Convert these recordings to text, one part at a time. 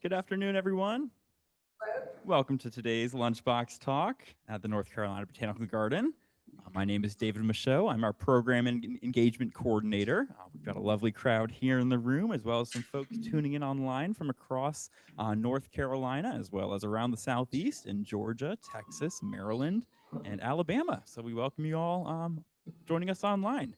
Good afternoon, everyone. Welcome to today's Lunchbox Talk at the North Carolina Botanical Garden. My name is David Michaud. I'm our Program and Engagement Coordinator. We've got a lovely crowd here in the room, as well as some folks tuning in online from across North Carolina, as well as around the Southeast in Georgia, Texas, Maryland, and Alabama. So we welcome you all joining us online.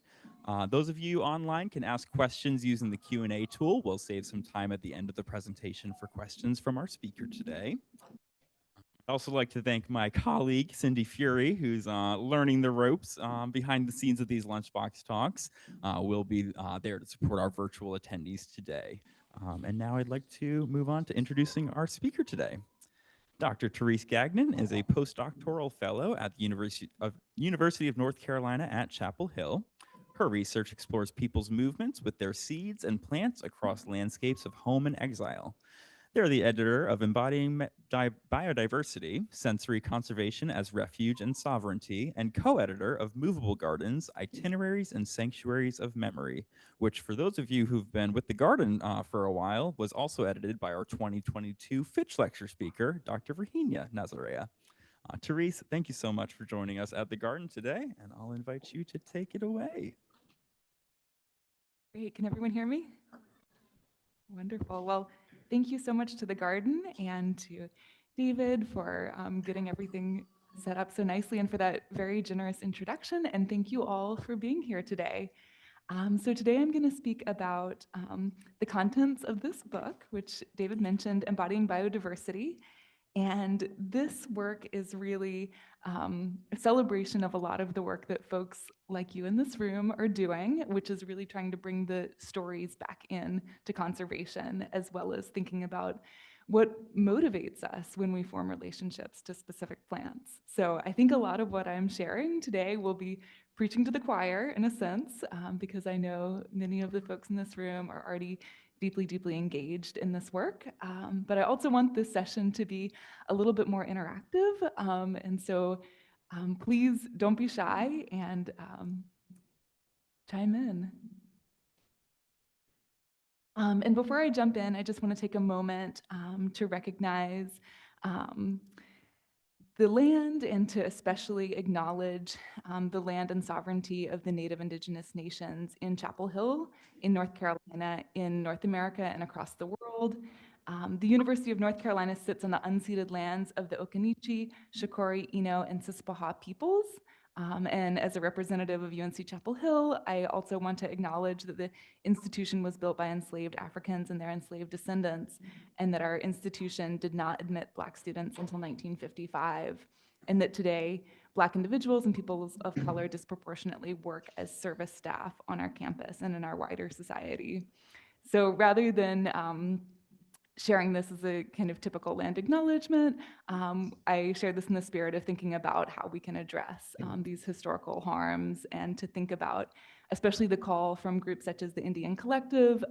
Those of you online can ask questions using the Q&A tool. We'll save some time at the end of the presentation for questions from our speaker today. I'd also like to thank my colleague, Cindy Fury, who's learning the ropes behind the scenes of these Lunchbox Talks. We'll be there to support our virtual attendees today. And now I'd like to move on to introducing our speaker today. Dr. Terese Gagnon is a postdoctoral fellow at the University of North Carolina at Chapel Hill. Her research explores people's movements with their seeds and plants across landscapes of home and exile. They're the editor of Embodying Biodiversity, Sensory Conservation as Refuge and Sovereignty, and co-editor of Movable Gardens, Itineraries and Sanctuaries of Memory, which for those of you who've been with the garden for a while, was also edited by our 2022 Fitch Lecture speaker, Dr. Virginia Nazarea. Terese, thank you so much for joining us at the garden today, and I'll invite you to take it away. Great, can everyone hear me? Wonderful, well, thank you so much to the garden and to David for getting everything set up so nicely and for that very generous introduction. And thank you all for being here today. So today I'm going to speak about the contents of this book, which David mentioned, Embodying Biodiversity. And this work is really a celebration of a lot of the work that folks like you in this room are doing, which is really trying to bring the stories back in to conservation, as well as thinking about what motivates us when we form relationships to specific plants. So I think a lot of what I'm sharing today will be preaching to the choir in a sense, because I know many of the folks in this room are already deeply engaged in this work. But I also want this session to be a little bit more interactive. And so please don't be shy and chime in. And before I jump in, I just want to take a moment to recognize the land and to especially acknowledge the land and sovereignty of the Native Indigenous nations in Chapel Hill, in North Carolina, in North America, and across the world. The University of North Carolina sits on the unceded lands of the Occaneechi, Shakori, Ino, and Sisquaha peoples. And as a representative of UNC Chapel Hill, I also want to acknowledge that the institution was built by enslaved Africans and their enslaved descendants, and that our institution did not admit Black students until 1955, and that today, Black individuals and people of color disproportionately work as service staff on our campus and in our wider society. So rather than sharing this as a kind of typical land acknowledgement, I share this in the spirit of thinking about how we can address these historical harms and to think about, especially the call from groups such as the Indian Collective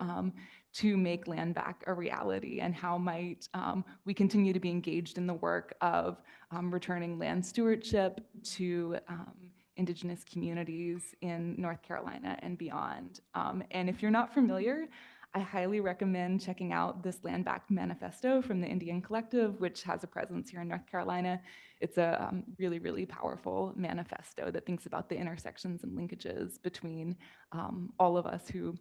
to make land back a reality, and how might we continue to be engaged in the work of returning land stewardship to Indigenous communities in North Carolina and beyond. And if you're not familiar, I highly recommend checking out this Land Back Manifesto from the Indian Collective, which has a presence here in North Carolina. It's a really powerful manifesto that thinks about the intersections and linkages between all of us who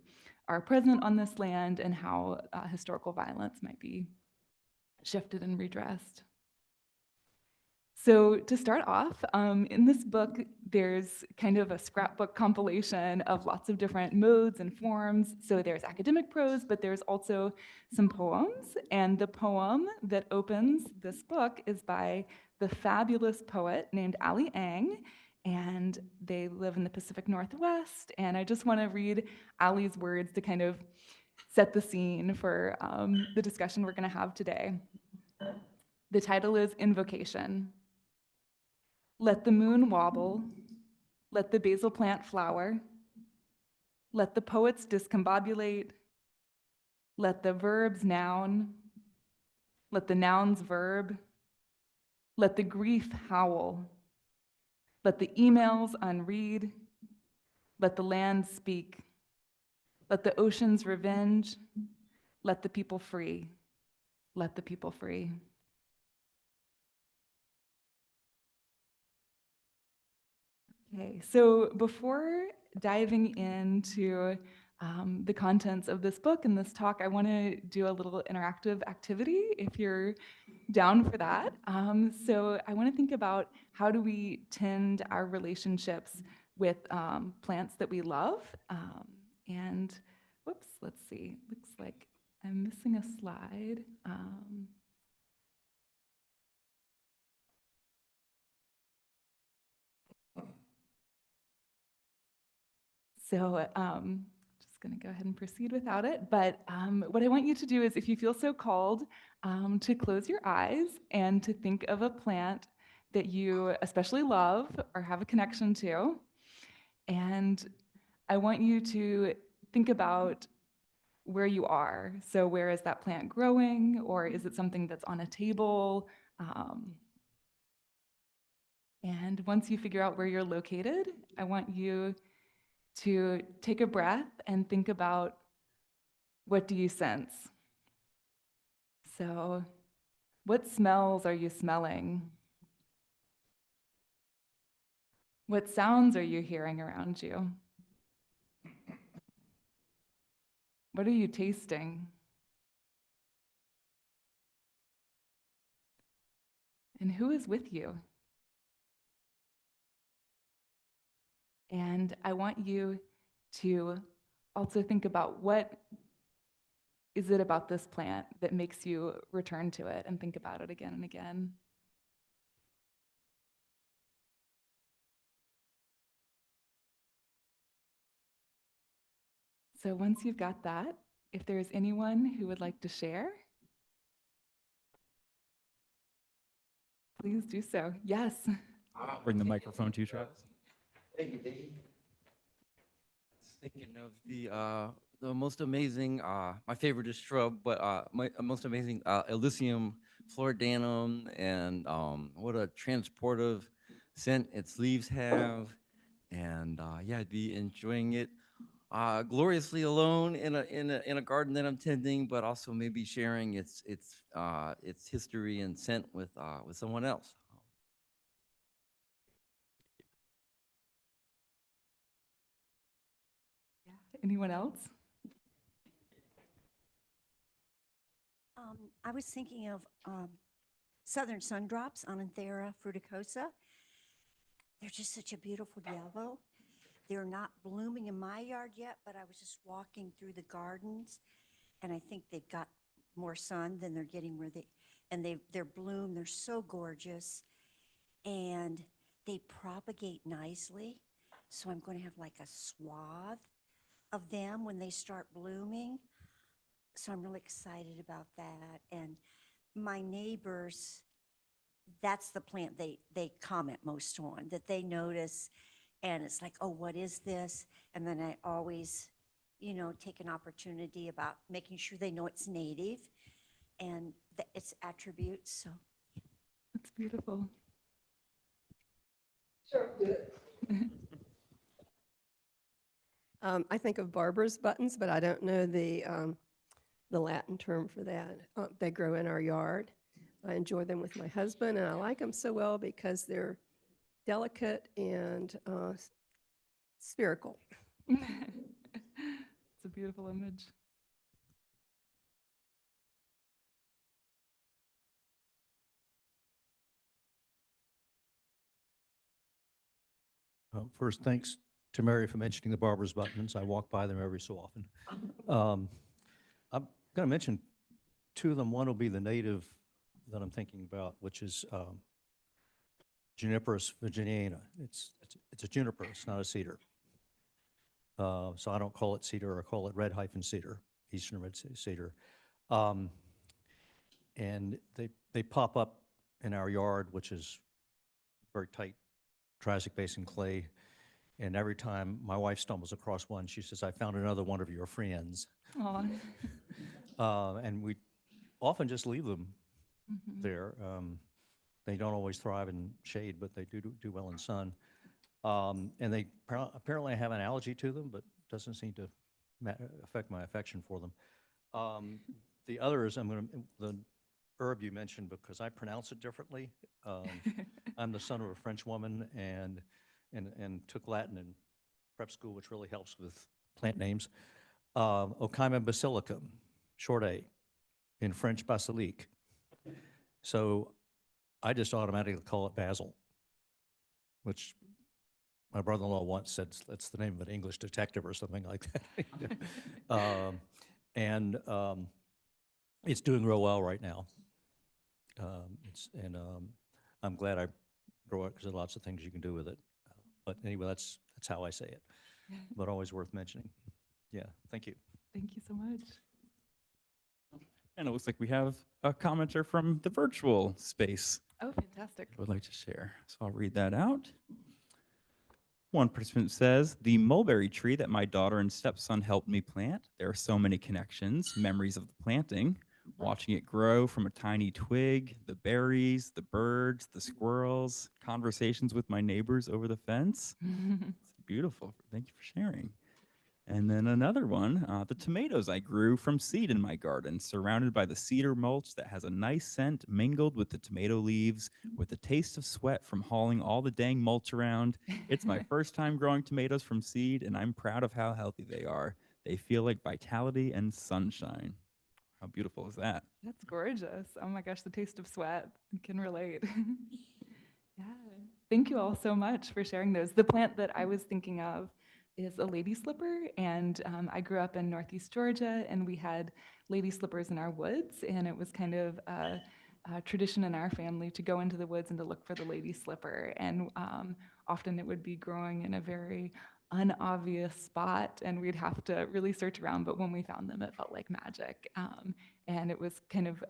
are present on this land and how historical violence might be shifted and redressed. So to start off, in this book, there's kind of a scrapbook compilation of lots of different modes and forms. So there's academic prose, but there's also some poems. And the poem that opens this book is by the fabulous poet named Ali Ang, and they live in the Pacific Northwest. And I just want to read Ali's words to kind of set the scene for the discussion we're going to have today. The title is Invocation. Let the moon wobble, let the basil plant flower, let the poets discombobulate, let the verbs noun, let the nouns verb, let the grief howl, let the emails unread, let the land speak, let the oceans revenge, let the people free, let the people free. Okay, so before diving into the contents of this book and this talk, I want to do a little interactive activity if you're down for that. So I want to think about how do we tend our relationships with plants that we love. And whoops, let's see, looks like I'm missing a slide. So just going to go ahead and proceed without it. But what I want you to do is, if you feel so called, to close your eyes and to think of a plant that you especially love or have a connection to. And I want you to think about where you are. So where is that plant growing? Or is it something that's on a table? And once you figure out where you're located, I want you to take a breath and think about, what do you sense? So what smells are you smelling? What sounds are you hearing around you? What are you tasting? And who is with you? And I want you to also think about, what is it about this plant that makes you return to it and think about it again and again? So once you've got that, if there's anyone who would like to share, please do so. Yes. Bring the microphone to you, Travis. Thank you, Dave. Thinking of the most amazing, my favorite is shrub, but my most amazing Elysium floridanum, and what a transportive scent its leaves have, and yeah, I'd be enjoying it gloriously alone in a garden that I'm tending, but also maybe sharing its history and scent with someone else. Anyone else? I was thinking of southern sundrops, Ananthera fruticosa. They're just such a beautiful yellow. They're not blooming in my yard yet, but I was just walking through the gardens, and I think they've got more sun than they're getting they're bloom. They're so gorgeous, and they propagate nicely. So I'm going to have like a swath of them when they start blooming. So I'm really excited about that. And my neighbors, that's the plant they comment most on, that they notice. And it's like, oh, what is this? And then I always, take an opportunity about making sure they know it's native and its attributes. So That's beautiful. I think of barber's buttons, but I don't know the Latin term for that. They grow in our yard. I enjoy them with my husband, and I like them so well because they're delicate and spherical. It's a beautiful image. First, thanks to Mary for mentioning the barber's buttons. I walk by them every so often. I'm going to mention two of them. One will be the native that I'm thinking about, which is Juniperus virginiana. It's a juniper. It's not a cedar. So I don't call it cedar. I call it red hyphen cedar, eastern red cedar. And they pop up in our yard, which is very tight Triassic Basin clay. And every time my wife stumbles across one, she says, "I found another one of your friends." Aw. And we often just leave them Mhm. there. They don't always thrive in shade, but they do well in sun. And they apparently have an allergy to them, but doesn't seem to affect my affection for them. The other is the herb you mentioned because I pronounce it differently. I'm the son of a French woman and took Latin in prep school, which really helps with plant names. Okyma basilicum, short A, in French basilic. So I just automatically call it basil, which my brother-in-law once said that's the name of an English detective or something like that. It's doing real well right now. I'm glad I grow it because there are lots of things you can do with it. But anyway, that's how I say it, but always worth mentioning. Yeah, thank you. Thank you so much. And it looks like we have a commenter from the virtual space Oh, fantastic. I would like to share. So I'll read that out. One participant says, the mulberry tree that my daughter and stepson helped me plant. There are so many connections, memories of the planting, watching it grow from a tiny twig, the berries, the birds, the squirrels, conversations with my neighbors over the fence. It's beautiful. Thank you for sharing. And then another one, the tomatoes I grew from seed in my garden, surrounded by the cedar mulch that has a nice scent mingled with the tomato leaves, with the taste of sweat from hauling all the dang mulch around. It's my first time growing tomatoes from seed, and I'm proud of how healthy they are. They feel like vitality and sunshine. How beautiful is that? That's gorgeous. Oh my gosh, the taste of sweat. I can relate. Yeah. Thank you all so much for sharing those. The plant that I was thinking of is a lady slipper, and I grew up in Northeast Georgia, and we had lady slippers in our woods, and it was kind of a tradition in our family to go into the woods and to look for the lady slipper. And often it would be growing in a very unobvious spot, and we'd have to really search around. But when we found them, it felt like magic. And it was kind of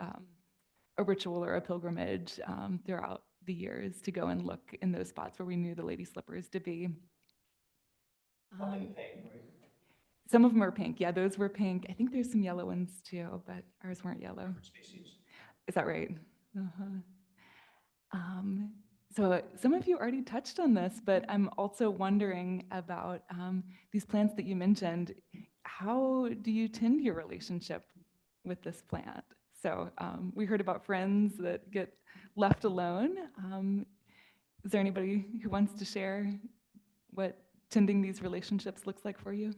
a ritual or a pilgrimage throughout the years to go and look in those spots where we knew the lady slippers to be. Some of them are pink. Yeah, those were pink. I think there's some yellow ones too, but ours weren't yellow. Is that right? So some of you already touched on this, but I'm also wondering about these plants that you mentioned. How do you tend your relationship with this plant? So we heard about friends that get left alone. Is there anybody who wants to share what tending these relationships looks like for you?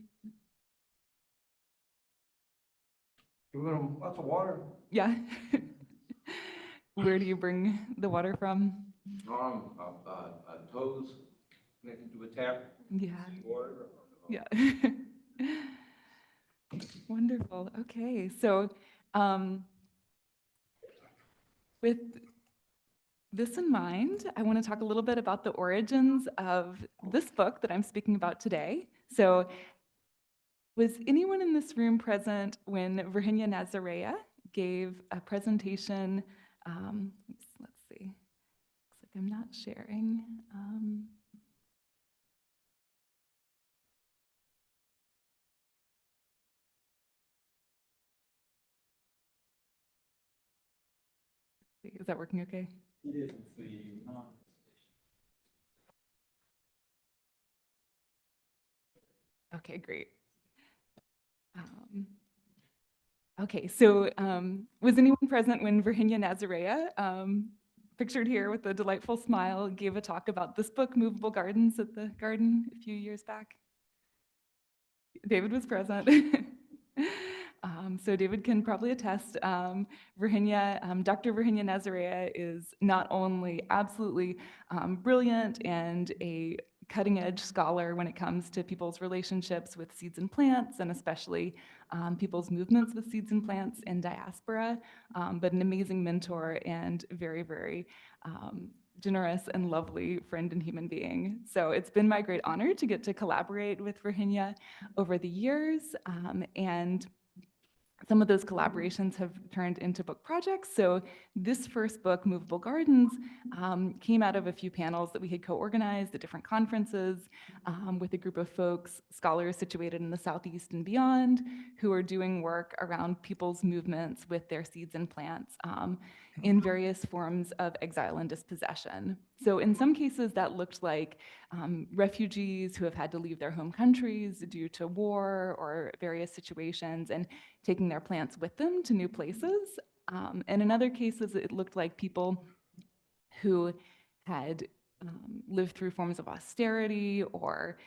Give them lots of water. Yeah. Where do you bring the water from? Toes connected to a tap. Yeah. City water. Yeah. Wonderful. Okay. So with this in mind, I want to talk a little bit about the origins of this book that I'm speaking about today. So was anyone in this room present when Virginia Nazarea gave a presentation? Let's see. Looks like I'm not sharing. Is that working okay? It is. It's the Okay, great. Okay, so was anyone present when Virginia Nazarea, pictured here with a delightful smile, gave a talk about this book, Movable Gardens, at the garden a few years back? David was present. So David can probably attest. Dr. Virginia Nazarea is not only absolutely brilliant and a cutting-edge scholar when it comes to people's relationships with seeds and plants, and especially people's movements with seeds and plants in diaspora, but an amazing mentor and very, very generous and lovely friend and human being. So it's been my great honor to get to collaborate with Virginia over the years, and some of those collaborations have turned into book projects. So this first book, Movable Gardens, came out of a few panels that we had co-organized at different conferences with a group of folks, scholars situated in the Southeast and beyond, who are doing work around people's movements with their seeds and plants in various forms of exile and dispossession. So in some cases that looked like refugees who have had to leave their home countries due to war or various situations and taking their plants with them to new places. And in other cases, it looked like people who had lived through forms of austerity, or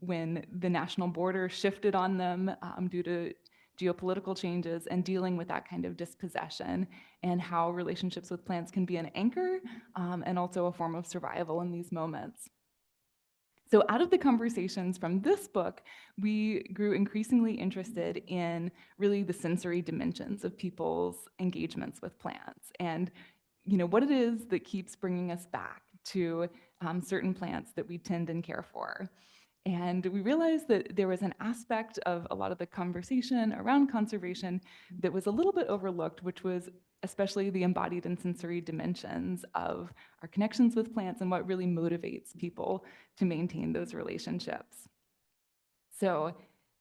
when the national border shifted on them due to geopolitical changes, and dealing with that kind of dispossession, and how relationships with plants can be an anchor and also a form of survival in these moments. So out of the conversations from this book, we grew increasingly interested in really the sensory dimensions of people's engagements with plants, and what it is that keeps bringing us back to certain plants that we tend and care for. And we realized that there was an aspect of a lot of the conversation around conservation that was a little bit overlooked, which was especially the embodied and sensory dimensions of our connections with plants and what really motivates people to maintain those relationships. So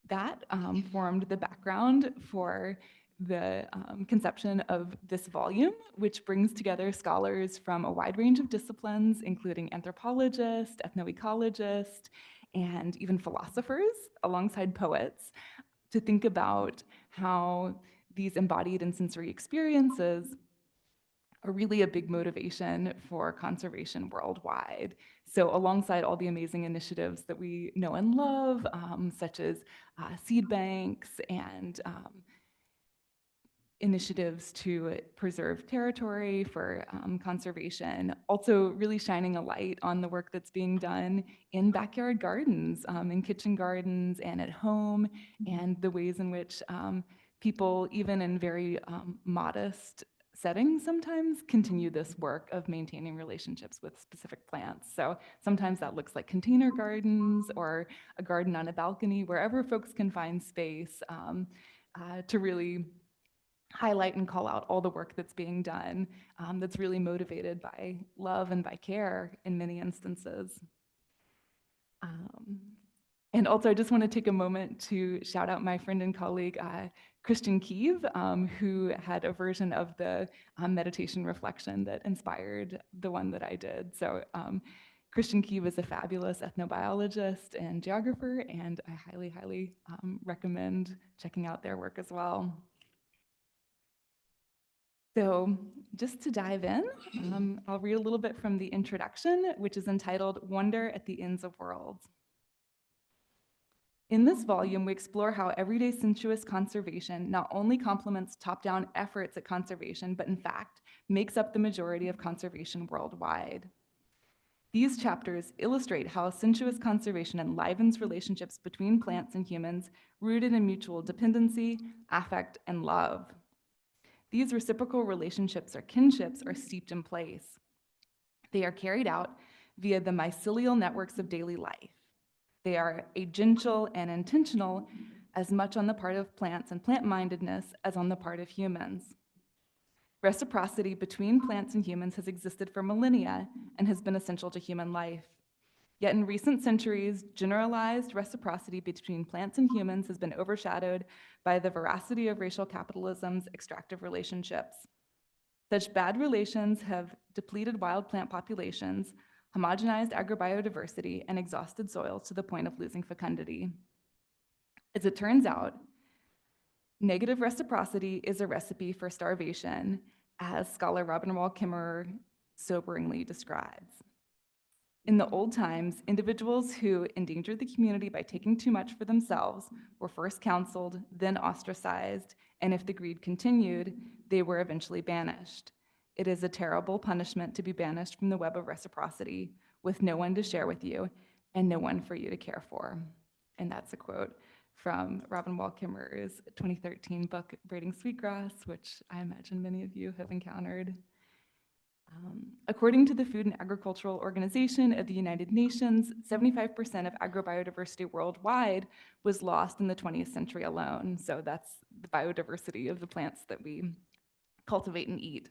that formed the background for the conception of this volume, which brings together scholars from a wide range of disciplines, including anthropologists, ethnoecologists, and even philosophers, alongside poets, to think about how these embodied and sensory experiences are really a big motivation for conservation worldwide. So alongside all the amazing initiatives that we know and love, such as seed banks and initiatives to preserve territory for conservation, also really shining a light on the work that's being done in backyard gardens, in kitchen gardens, and at home, and the ways in which people, even in very modest settings sometimes, continue this work of maintaining relationships with specific plants. So sometimes that looks like container gardens or a garden on a balcony, wherever folks can find space to really highlight and call out all the work that's being done that's really motivated by love and by care in many instances. And also, I just want to take a moment to shout out my friend and colleague, Christian Kiev, who had a version of the meditation reflection that inspired the one that I did. So Christian Kiev is a fabulous ethnobiologist and geographer, and I highly, highly recommend checking out their work as well. So just to dive in, I'll read a little bit from the introduction, which is entitled Wonder at the Ends of Worlds. In this volume, we explore how everyday sensuous conservation not only complements top-down efforts at conservation, but in fact, makes up the majority of conservation worldwide. These chapters illustrate how sensuous conservation enlivens relationships between plants and humans, rooted in mutual dependency, affect, and love. These reciprocal relationships or kinships are steeped in place. They are carried out via the mycelial networks of daily life. They are agential and intentional, as much on the part of plants and plant-mindedness as on the part of humans. Reciprocity between plants and humans has existed for millennia and has been essential to human life. Yet in recent centuries, generalized reciprocity between plants and humans has been overshadowed by the voracity of racial capitalism's extractive relationships. Such bad relations have depleted wild plant populations, homogenized agrobiodiversity, and exhausted soils to the point of losing fecundity. As it turns out, negative reciprocity is a recipe for starvation, as scholar Robin Wall Kimmerer soberingly describes. In the old times, individuals who endangered the community by taking too much for themselves were first counseled, then ostracized, and if the greed continued, they were eventually banished. It is a terrible punishment to be banished from the web of reciprocity, with no one to share with you and no one for you to care for. And that's a quote from Robin Wall Kimmerer's 2013 book, Braiding Sweetgrass, which I imagine many of you have encountered. According to the Food and Agricultural Organization of the United Nations, 75% of agrobiodiversity worldwide was lost in the 20th century alone. So that's the biodiversity of the plants that we cultivate and eat.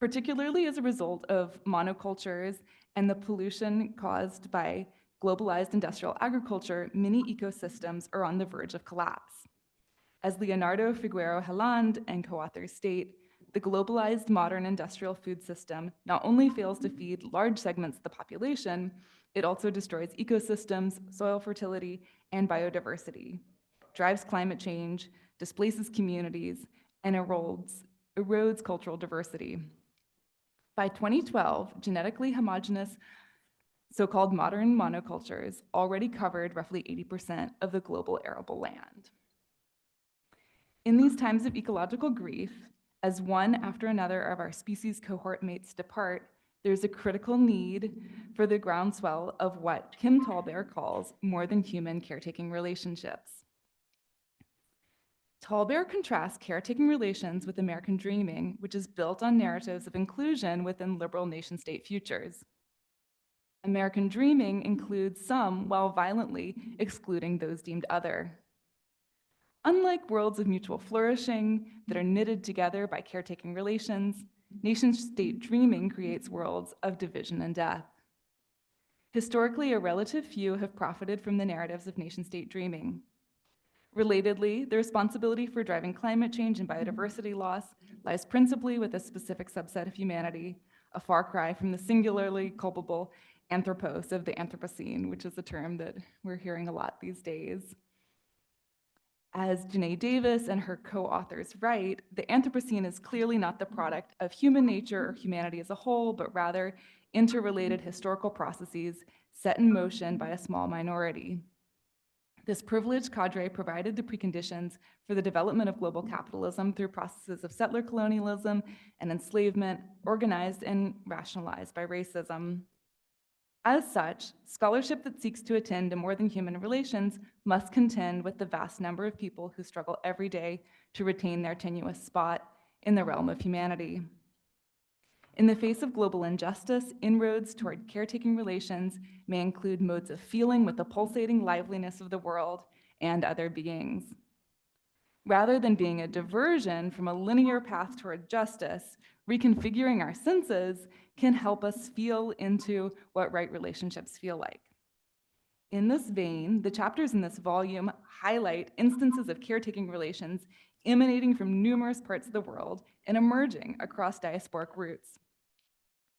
Particularly as a result of monocultures and the pollution caused by globalized industrial agriculture, many ecosystems are on the verge of collapse. As Leonardo Figueroa Heland and co-authors state, the globalized modern industrial food system not only fails to feed large segments of the population, it also destroys ecosystems, soil fertility, and biodiversity, drives climate change, displaces communities, and erodes erodes cultural diversity. By 2012, genetically homogeneous so-called modern monocultures already covered roughly 80% of the global arable land. In these times of ecological grief, as one after another of our species cohort mates depart, there's a critical need for the groundswell of what Kim Tallbear calls more than human caretaking relationships. Tallbear contrasts caretaking relations with American dreaming, which is built on narratives of inclusion within liberal nation-state futures. American dreaming includes some while violently excluding those deemed other. Unlike worlds of mutual flourishing that are knitted together by caretaking relations, nation-state dreaming creates worlds of division and death. Historically, a relative few have profited from the narratives of nation-state dreaming. Relatedly, the responsibility for driving climate change and biodiversity loss lies principally with a specific subset of humanity, a far cry from the singularly culpable anthropos of the Anthropocene, which is a term that we're hearing a lot these days. As Janae Davis and her co-authors write, the Anthropocene is clearly not the product of human nature or humanity as a whole, but rather interrelated historical processes set in motion by a small minority. This privileged cadre provided the preconditions for the development of global capitalism through processes of settler colonialism and enslavement, organized and rationalized by racism. As such, scholarship that seeks to attend to more than human relations must contend with the vast number of people who struggle every day to retain their tenuous spot in the realm of humanity. In the face of global injustice, inroads toward caretaking relations may include modes of feeling with the pulsating liveliness of the world and other beings. Rather than being a diversion from a linear path toward justice, reconfiguring our senses can help us feel into what right relationships feel like. In this vein, the chapters in this volume highlight instances of caretaking relations emanating from numerous parts of the world and emerging across diasporic roots.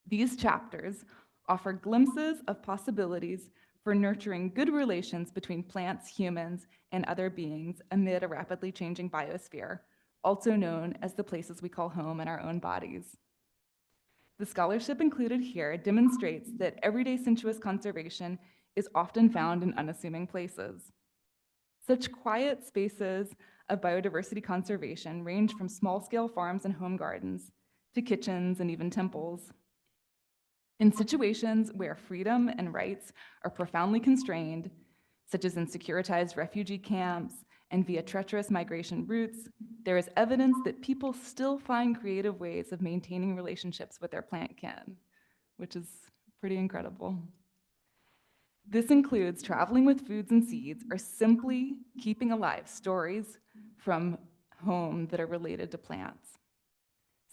These chapters offer glimpses of possibilities for nurturing good relations between plants, humans, and other beings amid a rapidly changing biosphere, also known as the places we call home in our own bodies. The scholarship included here demonstrates that everyday sensuous conservation is often found in unassuming places. Such quiet spaces of biodiversity conservation range from small-scale farms and home gardens to kitchens and even temples. In situations where freedom and rights are profoundly constrained, such as in securitized refugee camps and via treacherous migration routes, there is evidence that people still find creative ways of maintaining relationships with their plant kin, which is pretty incredible. This includes traveling with foods and seeds or simply keeping alive stories from home that are related to plants.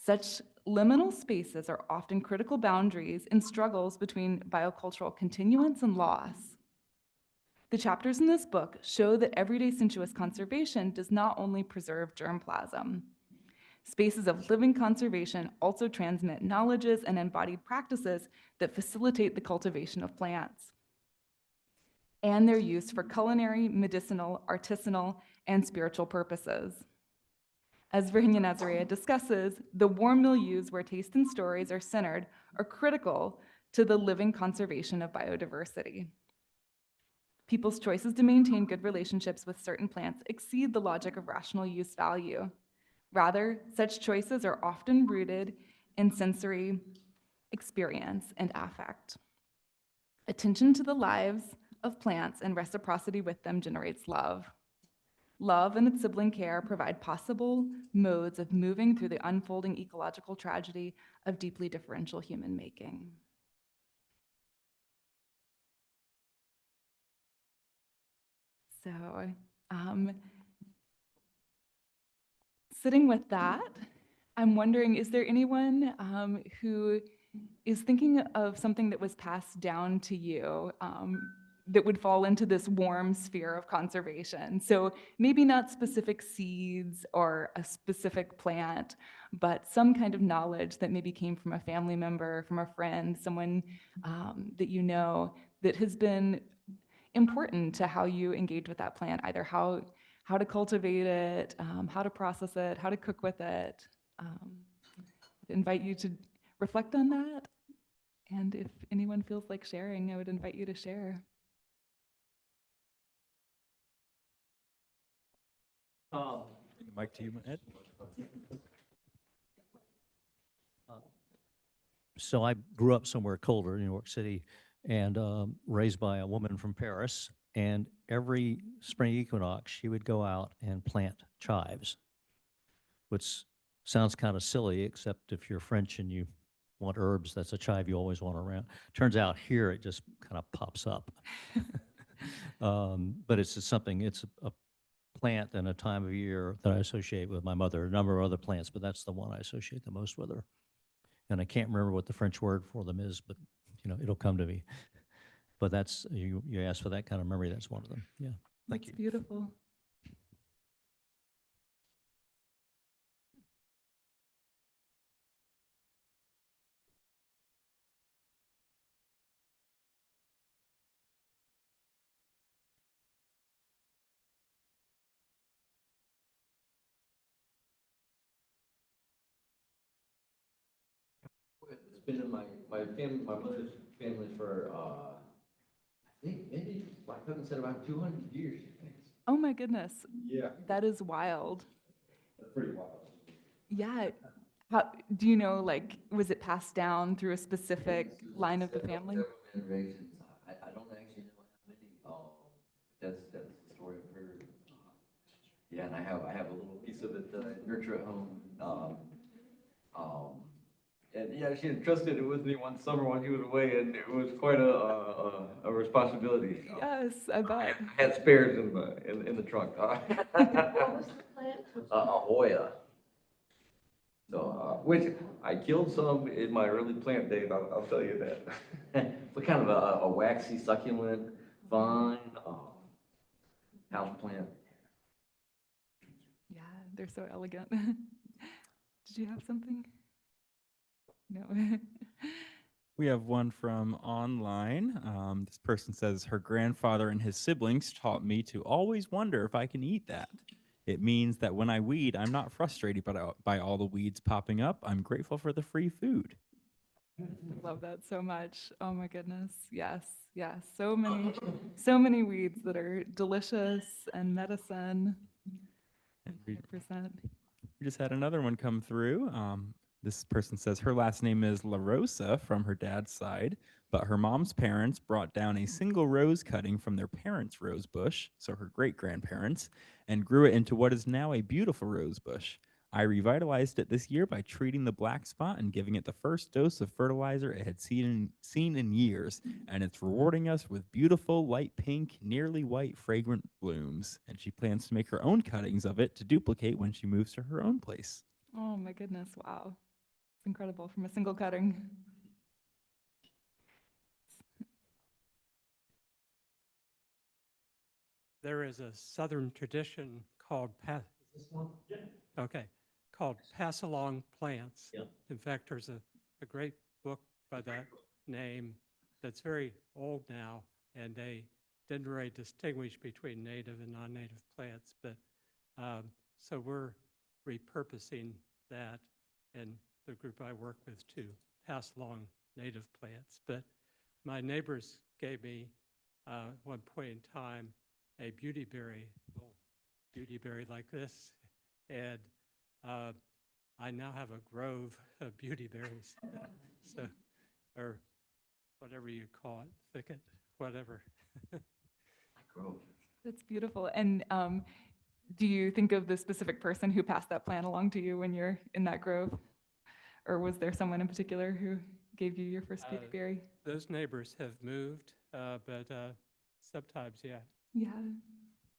Such liminal spaces are often critical boundaries in struggles between biocultural continuance and loss. The chapters in this book show that everyday sensuous conservation does not only preserve germplasm. Spaces of living conservation also transmit knowledges and embodied practices that facilitate the cultivation of plants and their use for culinary, medicinal, artisanal, and spiritual purposes. As Virginia Nazarea discusses, the warm milieus where taste and stories are centered are critical to the living conservation of biodiversity. People's choices to maintain good relationships with certain plants exceed the logic of rational use value. Rather, such choices are often rooted in sensory experience and affect. Attention to the lives of plants and reciprocity with them generates love. Love and its sibling care provide possible modes of moving through the unfolding ecological tragedy of deeply differential human making. So, sitting with that, I'm wondering, is there anyone who is thinking of something that was passed down to you that would fall into this warm sphere of conservation? So maybe not specific seeds or a specific plant, but some kind of knowledge that maybe came from a family member, from a friend, someone that you know that has been important to how you engage with that plant, either how to cultivate it, how to process it, how to cook with it. I'd invite you to reflect on that. And if anyone feels like sharing, I would invite you to share. Bring the mic to you, Ed. So I grew up somewhere colder, in New York City, and raised by a woman from Paris. And every spring equinox, she would go out and plant chives, which sounds kind of silly, except if you're French and you want herbs, that's a chive you always want around. Turns out here it just kind of pops up. But it's just something, it's a plant and a time of year that I associate with my mother. A number of other plants, but that's the one I associate the most with her. And I can't remember what the French word for them is, but you know, it'll come to me. But that's, you asked for that kind of memory, that's one of them. Yeah, thank you. That's beautiful. It's been in my family, my mother's family for, I think maybe my cousin said about 200 years, she thinks. Oh my goodness. Yeah. That is wild. That's pretty wild. Yeah. How, do you know, like, was it passed down through a specific line of the family? Several generations. I don't actually know how many. That's the story I've heard. Yeah, and I have a little piece of it that I nurture at home. And yeah, she entrusted it with me one summer when he was away, and it was quite a responsibility. Yes, I bet. I had spares in the trunk. A Hoya. So, which I killed some in my early plant days, I'll tell you that. What kind of a waxy succulent vine, house plant. Yeah, they're so elegant. Did you have something? No. We have one from online. This person says, her grandfather and his siblings taught me to always wonder if I can eat that. It means that when I weed, I'm not frustrated by all the weeds popping up. I'm grateful for the free food. Love that so much. Oh my goodness. Yes, yes. So many weeds that are delicious and medicine. 100%. We just had another one come through. This person says her last name is La Rosa from her dad's side, but her mom's parents brought down a single rose cutting from their parents' rose bush, so her great-grandparents, and grew it into what is now a beautiful rose bush. I revitalized it this year by treating the black spot and giving it the first dose of fertilizer it had seen in years, and it's rewarding us with beautiful, light pink, nearly white, fragrant blooms. And she plans to make her own cuttings of it to duplicate when she moves to her own place. Oh my goodness. Wow. It's incredible from a single cutting. There is a Southern tradition called called pass along plants. Yep. In fact, there's a great book by that name that's very old now, and they didn't really distinguish between native and non-native plants. But so we're repurposing that in the group I work with to pass along native plants. But my neighbors gave me at one point in time a beauty berry like this, and I now have a grove of beauty berries, so, or whatever you call it, thicket, whatever. Grove. That's beautiful. And do you think of the specific person who passed that plant along to you when you're in that grove? Or was there someone in particular who gave you your first beauty berry? Those neighbors have moved, but sometimes, yeah. Yeah,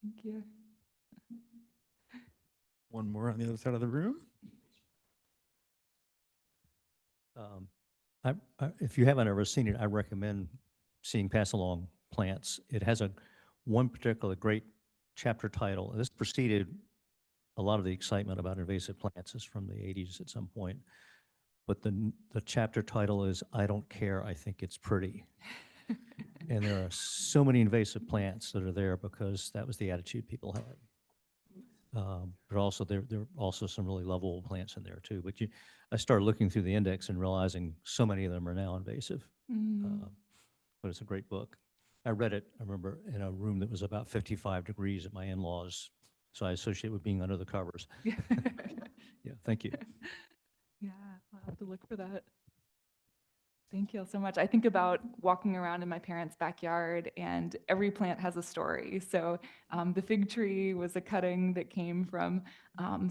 thank you. One more on the other side of the room. If you haven't ever seen it, I recommend seeing Pass Along Plants. It has one particular great chapter title. This preceded a lot of the excitement about invasive plants is from the 80s at some point. But the chapter title is I Don't Care, I Think It's Pretty. And there are so many invasive plants that are there because that was the attitude people had. But also there are also some really lovable plants in there too. But I started looking through the index and realizing so many of them are now invasive. Mm. But it's a great book. I read it, I remember, in a room that was about 55 degrees at my in-laws. So I associate with being under the covers. Yeah. Yeah, thank you. Yeah, I'll have to look for that. Thank you all so much. I think about walking around in my parents' backyard, and every plant has a story. So the fig tree was a cutting that came from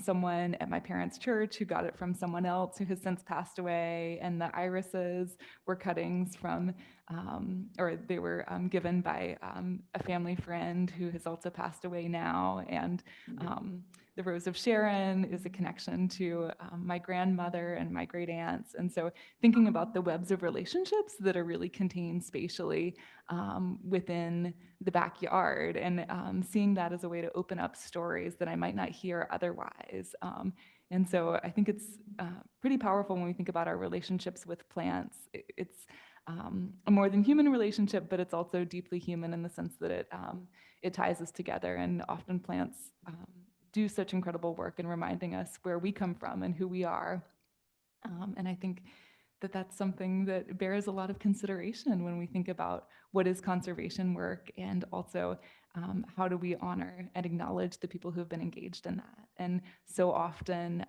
someone at my parents' church who got it from someone else who has since passed away. And the irises were cuttings from, or they were given by a family friend who has also passed away now. And the Rose of Sharon is a connection to my grandmother and my great aunts. And so thinking about the webs of relationships that are really contained spatially within the backyard, and seeing that as a way to open up stories that I might not hear otherwise. And so I think it's pretty powerful when we think about our relationships with plants. It's a more than human relationship, but it's also deeply human in the sense that it ties us together. And often plants do such incredible work in reminding us where we come from and who we are. And I think that that's something that bears a lot of consideration when we think about what is conservation work, and also how do we honor and acknowledge the people who have been engaged in that. And so often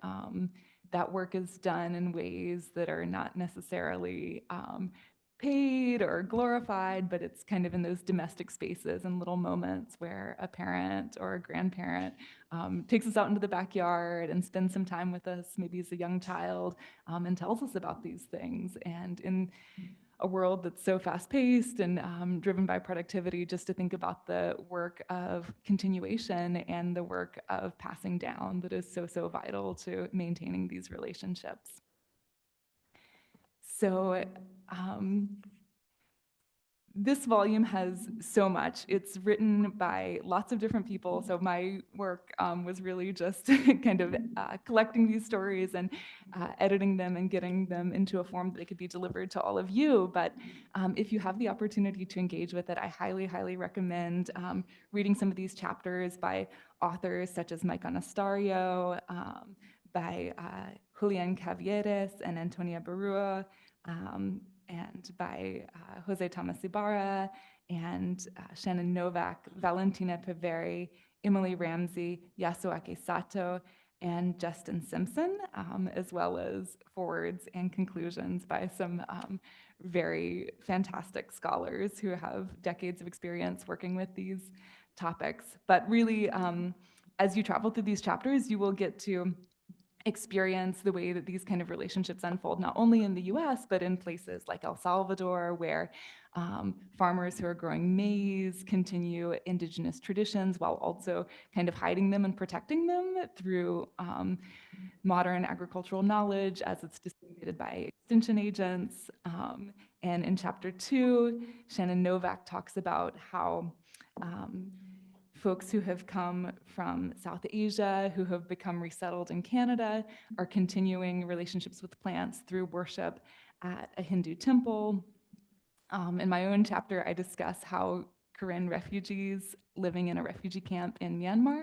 that work is done in ways that are not necessarily paid or glorified, but it's kind of in those domestic spaces and little moments where a parent or a grandparent takes us out into the backyard and spends some time with us, maybe as a young child, and tells us about these things. And in a world that's so fast-paced and driven by productivity, just to think about the work of continuation and the work of passing down that is so, so vital to maintaining these relationships. So this volume has so much. It's written by lots of different people. So my work was really just kind of collecting these stories and editing them and getting them into a form that they could be delivered to all of you. But if you have the opportunity to engage with it, I highly, highly recommend reading some of these chapters by authors such as Mike Anastario, by Julian Cavieres and Antonia Barua, and by Jose Thomas Ibarra, and Shannon Novak, Valentina Paveri, Emily Ramsey, Yasuake Sato, and Justin Simpson, as well as forwards and conclusions by some very fantastic scholars who have decades of experience working with these topics. But really, as you travel through these chapters, you will get to experience the way that these kind of relationships unfold, not only in the US, but in places like El Salvador, where farmers who are growing maize continue indigenous traditions while also kind of hiding them and protecting them through modern agricultural knowledge as it's disseminated by extension agents. And in chapter 2, Shannon Novak talks about how folks who have come from South Asia, who have become resettled in Canada, are continuing relationships with plants through worship at a Hindu temple. In my own chapter, I discuss how Karen refugees living in a refugee camp in Myanmar,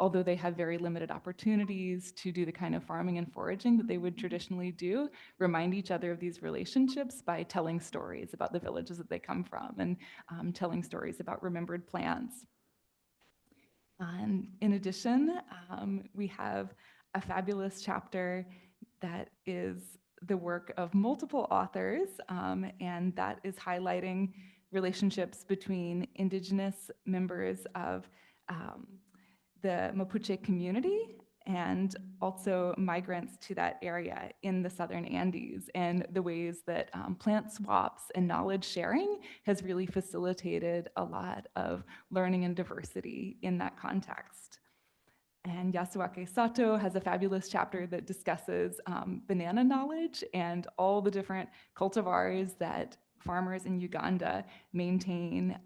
although they have very limited opportunities to do the kind of farming and foraging that they would traditionally do, remind each other of these relationships by telling stories about the villages that they come from and telling stories about remembered plants. And in addition, we have a fabulous chapter that is the work of multiple authors, and that is highlighting relationships between Indigenous members of the Mapuche community and also migrants to that area in the Southern Andes, and the ways that plant swaps and knowledge sharing has really facilitated a lot of learning and diversity in that context. And Yasuake Sato has a fabulous chapter that discusses banana knowledge and all the different cultivars that farmers in Uganda maintain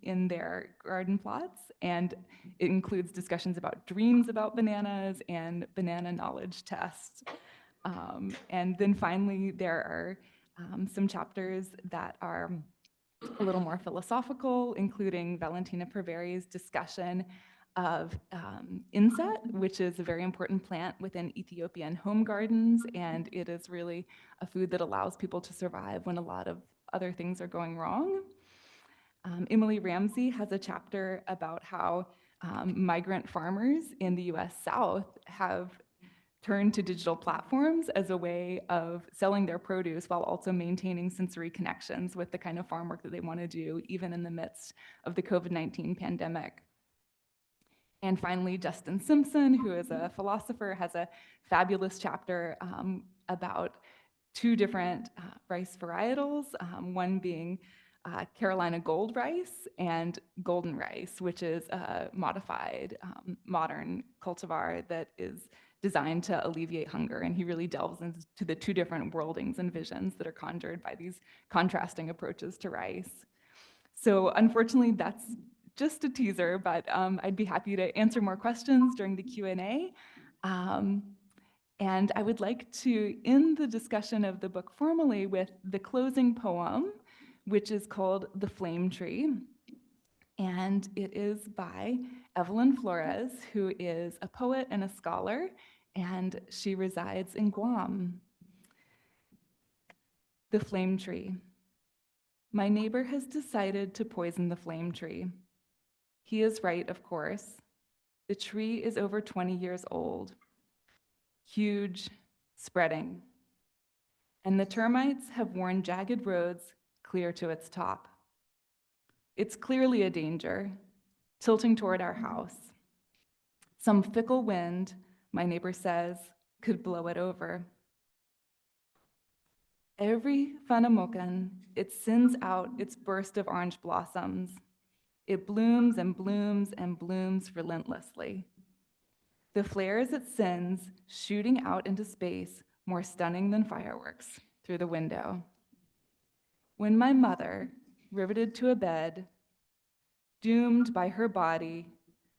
in their garden plots. And it includes discussions about dreams about bananas and banana knowledge tests. And then finally, there are some chapters that are a little more philosophical, including Valentina Paveri's discussion of inset, which is a very important plant within Ethiopian home gardens, and it is really a food that allows people to survive when a lot of other things are going wrong. Emily Ramsey has a chapter about how migrant farmers in the US South have turned to digital platforms as a way of selling their produce while also maintaining sensory connections with the kind of farm work that they want to do, even in the midst of the COVID-19 pandemic. And finally, Justin Simpson, who is a philosopher, has a fabulous chapter about two different rice varietals, one being Carolina gold rice and golden rice, which is a modified modern cultivar that is designed to alleviate hunger. And he really delves into the two different worldings and visions that are conjured by these contrasting approaches to rice. So unfortunately, that's just a teaser, but I'd be happy to answer more questions during the Q&A. And I would like to end the discussion of the book formally with the closing poem, which is called The Flame Tree. And it is by Evelyn Flores, who is a poet and a scholar, and she resides in Guam. The Flame Tree. My neighbor has decided to poison the flame tree. He is right, of course. The tree is over 20 years old. Huge, spreading, and the termites have worn jagged roads clear to its top. It's clearly a danger, tilting toward our house. Some fickle wind, my neighbor says, could blow it over. Every Fanamokan, it sends out its burst of orange blossoms. It blooms and blooms and blooms relentlessly. The flares it sends shooting out into space, more stunning than fireworks, through the window. When my mother, riveted to a bed, doomed by her body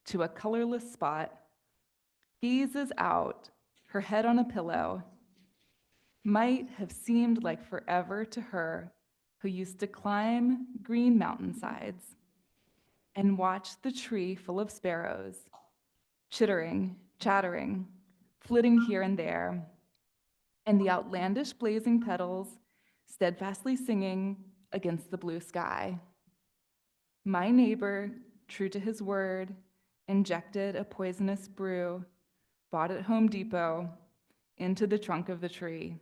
to a colorless spot, gazes out, her head on a pillow, might have seemed like forever to her who used to climb green mountainsides and watch the tree full of sparrows, chittering, chattering, flitting here and there, and the outlandish blazing petals steadfastly singing against the blue sky. My neighbor, true to his word, injected a poisonous brew, bought at Home Depot, into the trunk of the tree.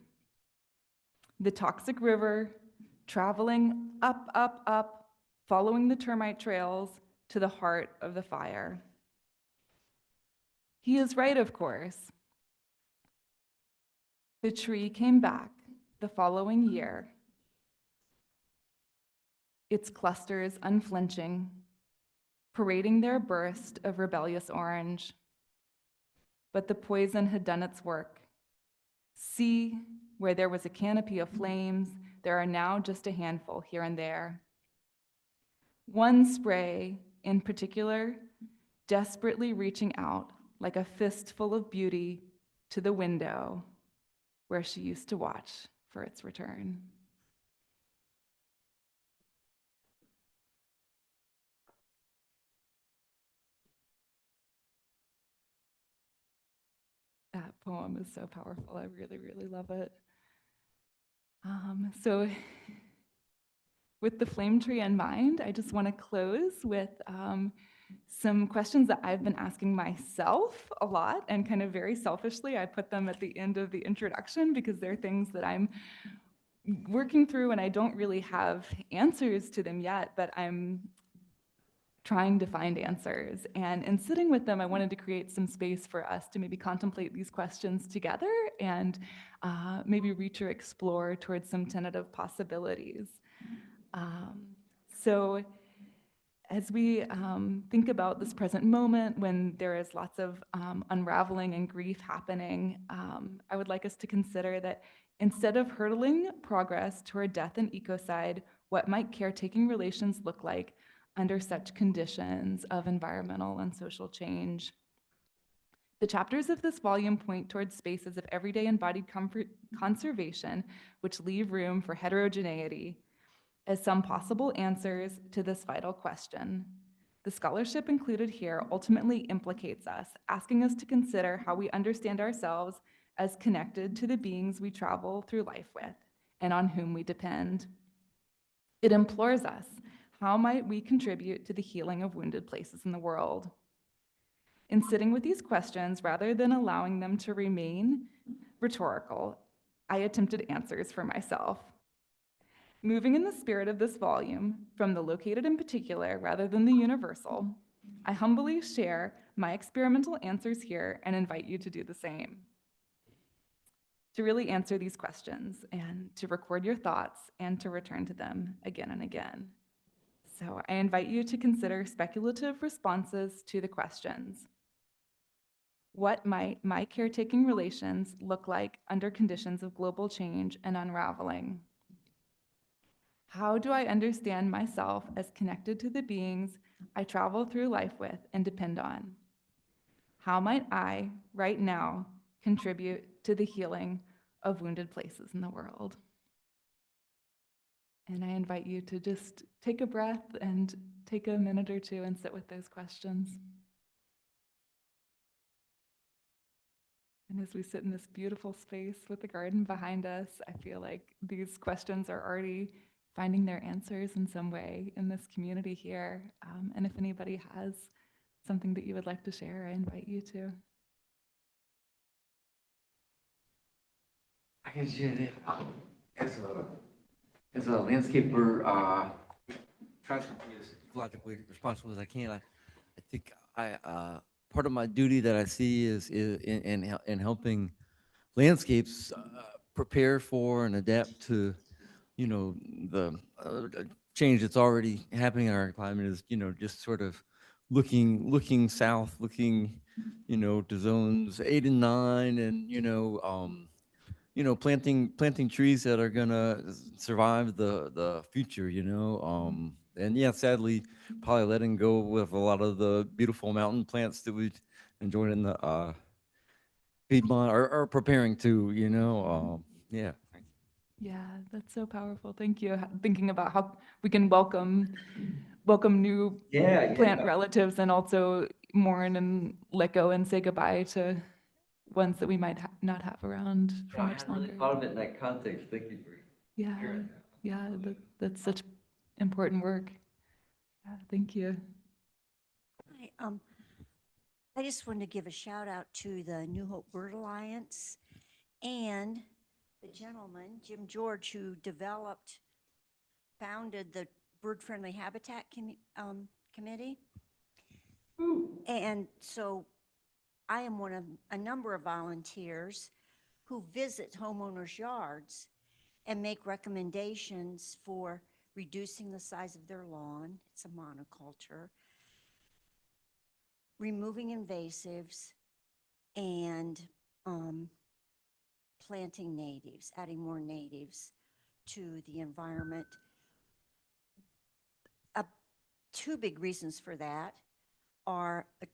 The toxic river, traveling up, up, up, following the termite trails to the heart of the fire. He is right, of course. The tree came back the following year, its clusters unflinching, parading their burst of rebellious orange. But the poison had done its work. See, where there was a canopy of flames, there are now just a handful here and there. One spray, in particular, desperately reaching out like a fistful of beauty to the window where she used to watch for its return. That poem is so powerful. I really, really love it. So with the flame tree in mind, I just want to close with some questions that I've been asking myself a lot, and kind of very selfishly, I put them at the end of the introduction because they're things that I'm working through and I don't really have answers to them yet, but I'm trying to find answers. And in sitting with them, I wanted to create some space for us to maybe contemplate these questions together and maybe reach or explore towards some tentative possibilities. So as we think about this present moment when there is lots of unraveling and grief happening, I would like us to consider that instead of hurdling progress toward death and ecocide, what might caretaking relations look like under such conditions of environmental and social change? The chapters of this volume point towards spaces of everyday embodied conservation, which leave room for heterogeneity as some possible answers to this vital question. The The scholarship included here ultimately implicates us, asking us to consider how we understand ourselves as connected to the beings we travel through life with and on whom we depend. It implores us, how might we contribute to the healing of wounded places in the world? In sitting with these questions, rather than allowing them to remain rhetorical, I attempted answers for myself. Moving in the spirit of this volume, from the located in particular rather than the universal, I humbly share my experimental answers here and invite you to do the same. To really answer these questions and to record your thoughts and to return to them again and again. So I invite you to consider speculative responses to the questions. What might my caretaking relations look like under conditions of global change and unraveling? How do I understand myself as connected to the beings I travel through life with and depend on? How might I, right now, contribute to the healing of wounded places in the world? And I invite you to just take a breath and take a minute or two and sit with those questions. And as we sit in this beautiful space with the garden behind us, I feel like these questions are already finding their answers in some way in this community here. And if anybody has something that you would like to share, I invite you to. I can share that. As a landscaper, trying to be as ecologically responsible as I can. I think part of my duty that I see is in helping landscapes prepare for and adapt to, the change that's already happening in our climate. Is just sort of looking south, looking to zones 8 and 9, and planting trees that are gonna survive the future, and yeah, sadly, probably letting go with a lot of the beautiful mountain plants that we enjoyed in the Piedmont, or preparing to, yeah. Yeah, that's so powerful. Thank you. Thinking about how we can welcome new plant relatives and also mourn and let go and say goodbye to ones that we might not have around for much longer. Thought of it in that context. Thank you for Yeah, sharing that. yeah, that's such important work. Yeah, thank you. I just wanted to give a shout out to the New Hope Bird Alliance and the gentleman, Jim George, who founded the Bird Friendly Habitat Committee. And so I am one of a number of volunteers who visit homeowners' yards and make recommendations for reducing the size of their lawn. It's a monoculture. Removing invasives and planting natives, adding more natives to the environment. Two big reasons for that are a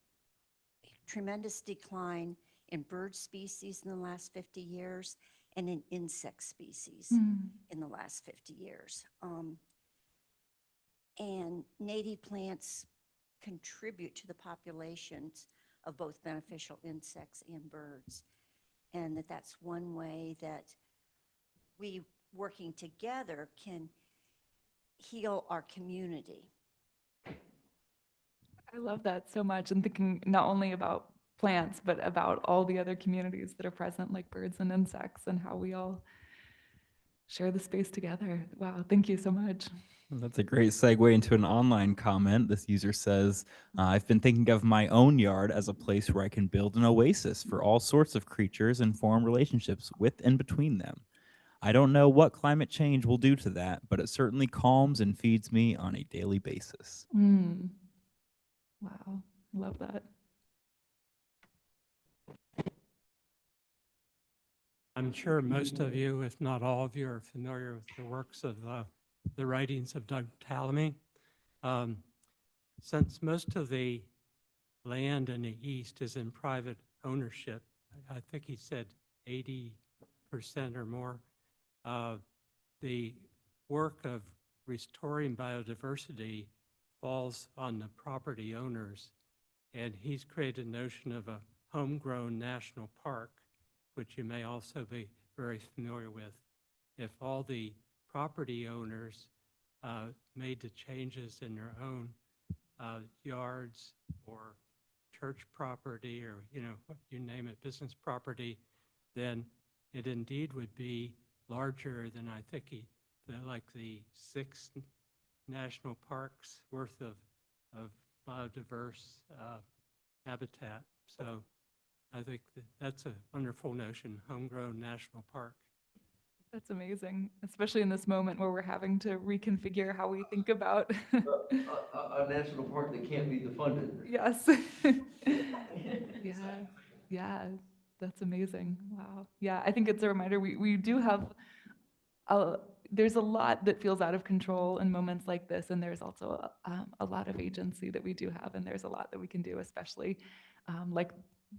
tremendous decline in bird species in the last 50 years and in insect species in the last 50 years. And native plants contribute to the populations of both beneficial insects and birds. And that's one way that we, working together, can heal our community. I love that so much, and thinking not only about plants, but about all the other communities that are present, like birds and insects, and how we all share the space together. Wow, thank you so much. That's a great segue into an online comment. This user says, I've been thinking of my own yard as a place where I can build an oasis for all sorts of creatures and form relationships with and between them. I don't know what climate change will do to that, but it certainly calms and feeds me on a daily basis. Wow, I love that. I'm sure most of you, if not all of you, are familiar with the works of the writings of Doug Tallamy. Since most of the land in the East is in private ownership, I think he said 80% or more, the work of restoring biodiversity falls on the property owners. And he's created a notion of a homegrown national park, which you may also be very familiar with. If all the property owners made the changes in their own yards or church property, or, you know, you name it, business property, then it indeed would be larger than I think like the 6 national parks worth of biodiverse habitat. So I think that's a wonderful notion, homegrown national park. That's amazing, especially in this moment where we're having to reconfigure how we think about. A national park that can't be defunded. Yes. Yeah, yeah, that's amazing. Wow. Yeah, I think it's a reminder we do have there's a lot that feels out of control in moments like this, and there's also a lot of agency that we do have, and there's a lot that we can do, especially like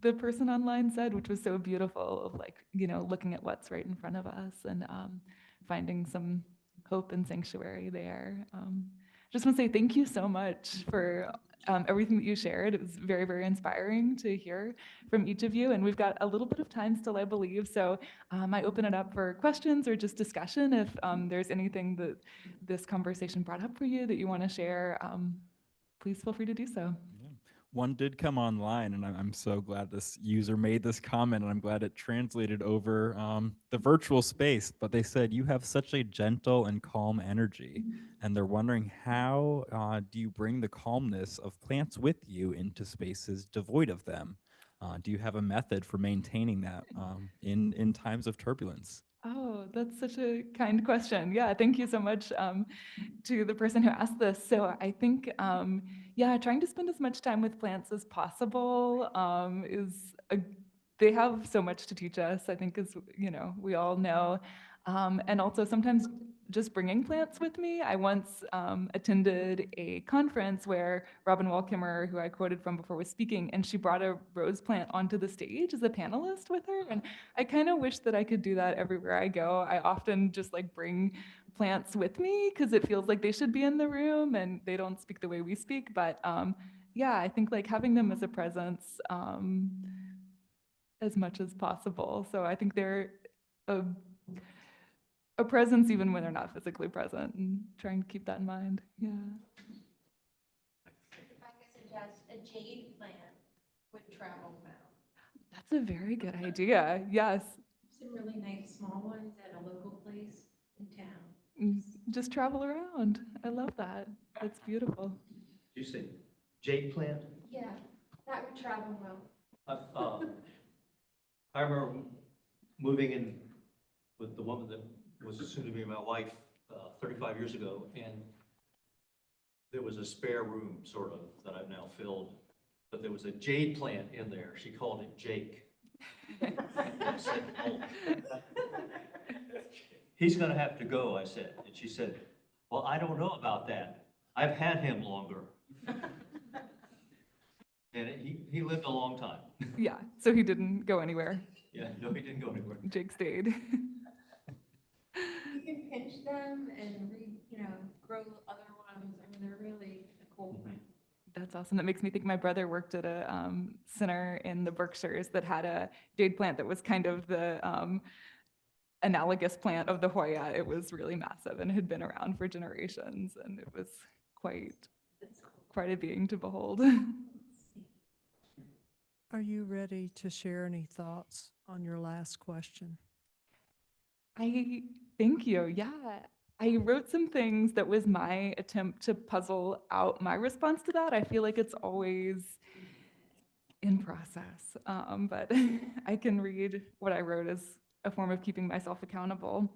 the person online said, which was so beautiful, of like, you know, looking at what's right in front of us and finding some hope and sanctuary there. Just want to say thank you so much for everything that you shared. It was very, very inspiring to hear from each of you. And we've got a little bit of time still, I believe. So I open it up for questions or just discussion. If there's anything that this conversation brought up for you that you want to share, please feel free to do so. Yeah. One did come online, and I'm so glad this user made this comment, and I'm glad it translated over the virtual space. But they said, you have such a gentle and calm energy, and they're wondering how do you bring the calmness of plants with you into spaces devoid of them? Do you have a method for maintaining that in times of turbulence? Oh, that's such a kind question. Yeah, thank you so much to the person who asked this. So I think, yeah, trying to spend as much time with plants as possible they have so much to teach us, I think, as you know, we all know. And also sometimes just bringing plants with me. I once attended a conference where Robin Wall-Kimmerer, who I quoted from before, was speaking, and she brought a rose plant onto the stage as a panelist with her. And I kind of wish that I could do that everywhere I go. I often just like bring plants with me because it feels like they should be in the room and they don't speak the way we speak. But yeah, I think like having them as a presence as much as possible. So I think they're a presence even when they're not physically present, and trying to keep that in mind. Yeah. If I could suggest a jade plant would travel well. That's a very good idea. Yes. Some really nice small ones at a local place in town. Just travel around. I love that. That's beautiful. You say jade plant? Yeah, that would travel well. I remember moving in with the woman that was soon to be my wife 35 years ago, and there was a spare room, sort of, that I've now filled, but there was a jade plant in there. She called it Jake. I said, oh. He's going to have to go, I said. And she said, well, I don't know about that. I've had him longer. And he lived a long time. Yeah. So he didn't go anywhere. Yeah, no, he didn't go anywhere. Jake stayed. You can pinch them and grow other ones. I mean, they're really a cool plant. That's awesome. That makes me think my brother worked at a center in the Berkshires that had a jade plant that was kind of the analogous plant of the Hoya. It was really massive and had been around for generations, and it was quite a being to behold. Are you ready to share any thoughts on your last question? Thank you. Yeah. I wrote some things that was my attempt to puzzle out my response to that. I feel like it's always in process, but I can read what I wrote as a form of keeping myself accountable.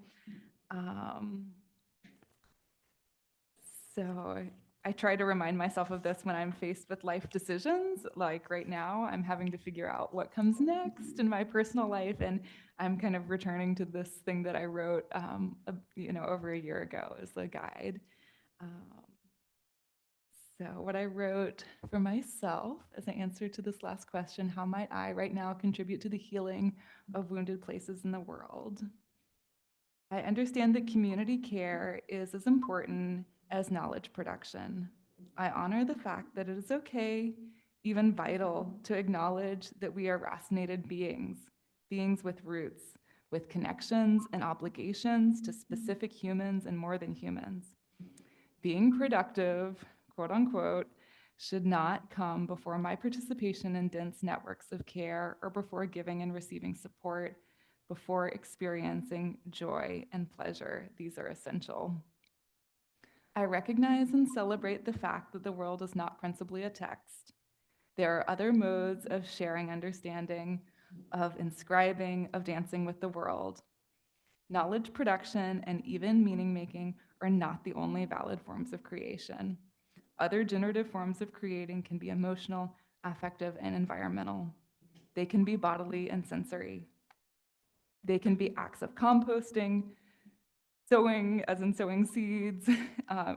So I try to remind myself of this when I'm faced with life decisions. Like right now, I'm having to figure out what comes next in my personal life, and I'm kind of returning to this thing that I wrote, over a year ago as a guide. So what I wrote for myself as an answer to this last question, how might I right now contribute to the healing of wounded places in the world? I understand that community care is as important as knowledge production. I honor the fact that it is okay, even vital, to acknowledge that we are racinated beings, beings with roots, with connections and obligations to specific humans and more than humans. Being productive, quote unquote, should not come before my participation in dense networks of care or before giving and receiving support, before experiencing joy and pleasure. These are essential. I recognize and celebrate the fact that the world is not principally a text. There are other modes of sharing understanding, of inscribing, of dancing with the world. Knowledge production and even meaning making are not the only valid forms of creation. Other generative forms of creating can be emotional, affective, and environmental. They can be bodily and sensory. They can be acts of composting, sowing as in sowing seeds,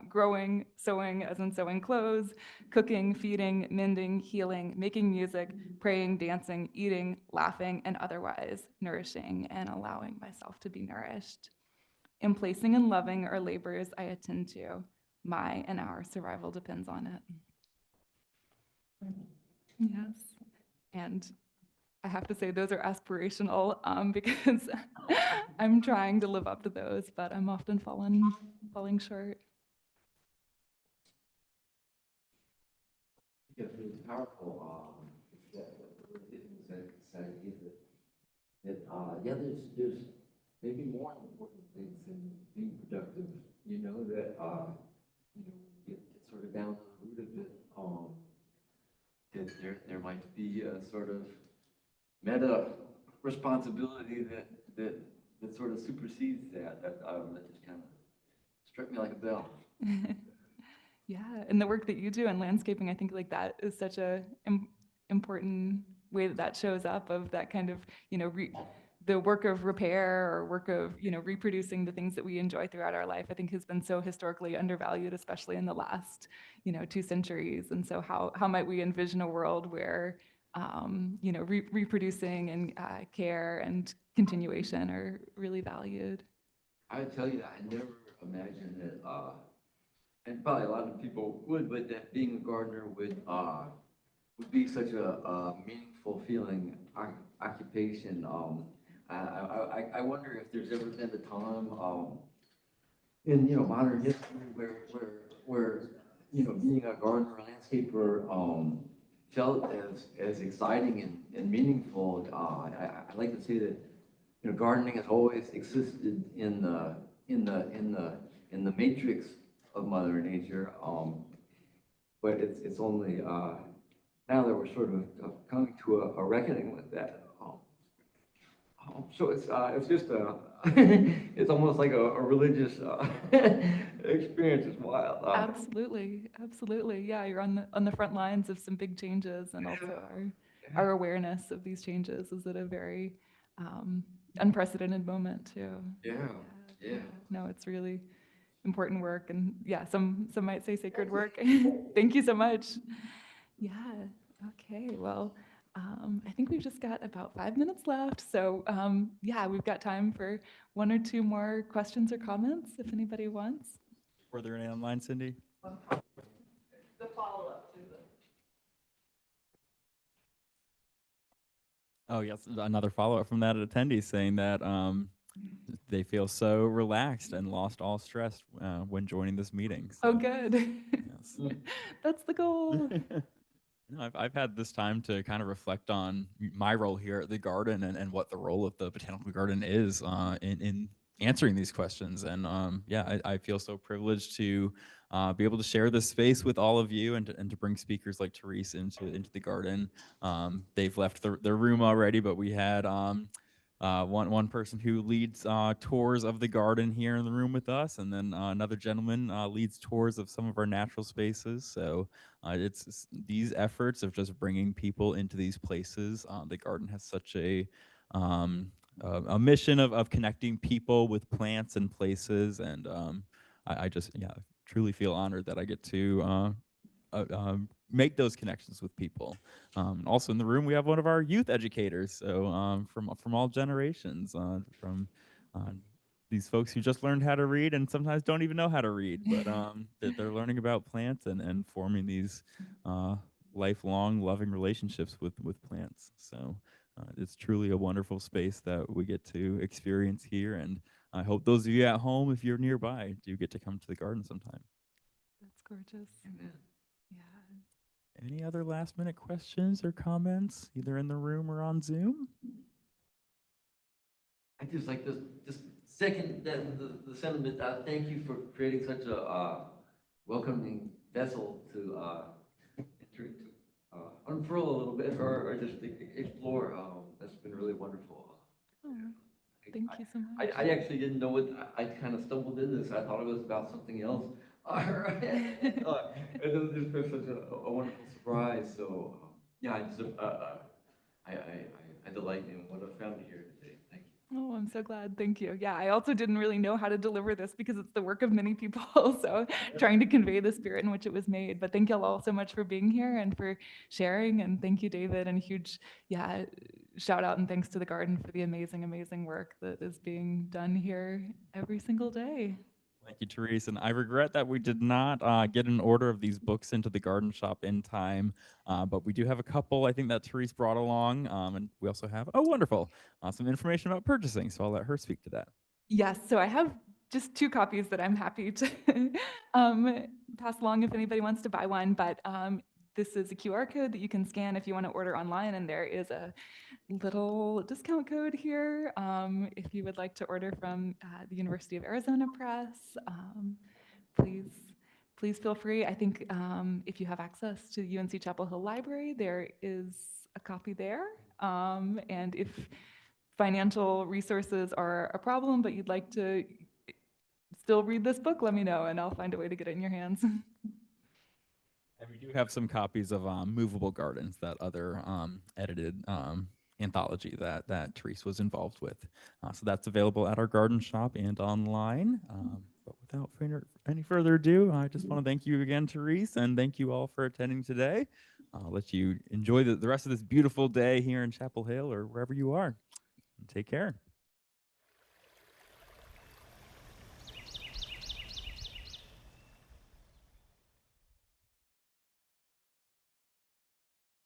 growing, sewing as in sewing clothes, cooking, feeding, mending, healing, making music, praying, dancing, eating, laughing, and otherwise nourishing and allowing myself to be nourished. In placing and loving are labors I attend to. My and our survival depends on it. Yes. And I have to say those are aspirational because I'm trying to live up to those, but I'm often falling short. Yeah, it's powerful, that, yeah, there's maybe more important things than being productive, you know, that, get sort of down to the root of it, that there might be a sort of meta responsibility that sort of supersedes that just kind of struck me like a bell. Yeah, and the work that you do in landscaping, I think like that is such a important way that that shows up of that kind of, the work of repair or work of, reproducing the things that we enjoy throughout our life, I think has been so historically undervalued, especially in the last, 2 centuries. And so how might we envision a world where, reproducing and care and continuation are really valued? I would tell you that I never imagined that, and probably a lot of people would, but that being a gardener would be such a meaningful feeling occupation. I wonder if there's ever been a time, in, modern history where, being a gardener or landscaper, felt as exciting and meaningful. I like to say that, gardening has always existed in the matrix of Mother Nature. But it's only, now that we're sort of coming to a reckoning with that. So it's just it's almost like a religious experience. It's wild. Absolutely, absolutely. Yeah, you're on the front lines of some big changes, and also our awareness of these changes is at a very unprecedented moment too. Yeah. No, it's really important work, and yeah, some might say sacred work. Thank you so much. Yeah. Okay. Well, I think we've just got about 5 minutes left, so yeah, we've got time for 1 or 2 more questions or comments if anybody wants. Were there any online, Cindy? The follow-up to the. Oh, yes, another follow-up from that attendee saying that they feel so relaxed and lost all stress when joining this meeting. Oh, So, good. yes. That's the goal. No, I've had this time to kind of reflect on my role here at the garden and what the role of the botanical garden is in answering these questions. And yeah, I feel so privileged to be able to share this space with all of you and to bring speakers like Terese into the garden. They've left their room already, but we had one person who leads tours of the garden here in the room with us, and then another gentleman leads tours of some of our natural spaces. So it's these efforts of just bringing people into these places. The garden has such a mission of connecting people with plants and places, and I just truly feel honored that I get to make those connections with people. Also in the room, we have one of our youth educators, so from all generations, from these folks who just learned how to read and sometimes don't even know how to read, but they're learning about plants and forming these lifelong loving relationships with plants. So it's truly a wonderful space that we get to experience here, and I hope those of you at home, if you're nearby, do get to come to the garden sometime. That's gorgeous. Amen. Yeah. Any other last minute questions or comments, either in the room or on Zoom? I just like this second that the sentiment. Thank you for creating such a welcoming vessel to enter into, unfurl a little bit or just explore. That's been really wonderful. Oh, thank you so much. I actually didn't know what I kind of stumbled into this. I thought it was about something else. And it's been such a wonderful surprise. So yeah, I just I delight in what I found here today. Thank you. Oh, I'm so glad. Thank you. Yeah, I also didn't really know how to deliver this because it's the work of many people. So trying to convey the spirit in which it was made. But thank you all so much for being here and for sharing. And thank you, David. And a huge, shout out and thanks to the garden for the amazing, amazing work that is being done here every single day. Thank you, Terese. And I regret that we did not get an order of these books into the garden shop in time, but we do have a couple, I think, that Terese brought along. And we also have, oh, wonderful, some information about purchasing. So I'll let her speak to that. Yes, so I have just 2 copies that I'm happy to pass along if anybody wants to buy one, but this is a QR code that you can scan if you want to order online, and there is a little discount code here if you would like to order from the University of Arizona Press. Please feel free. I think if you have access to the UNC Chapel Hill Library, there is a copy there, and if financial resources are a problem, but you'd like to still read this book, let me know and I'll find a way to get it in your hands. And we do have some copies of Movable Gardens, that other edited anthology that Terese was involved with. So that's available at our garden shop and online. But without any further ado, I just want to thank you again, Terese, and thank you all for attending today. I'll let you enjoy the rest of this beautiful day here in Chapel Hill or wherever you are. Take care.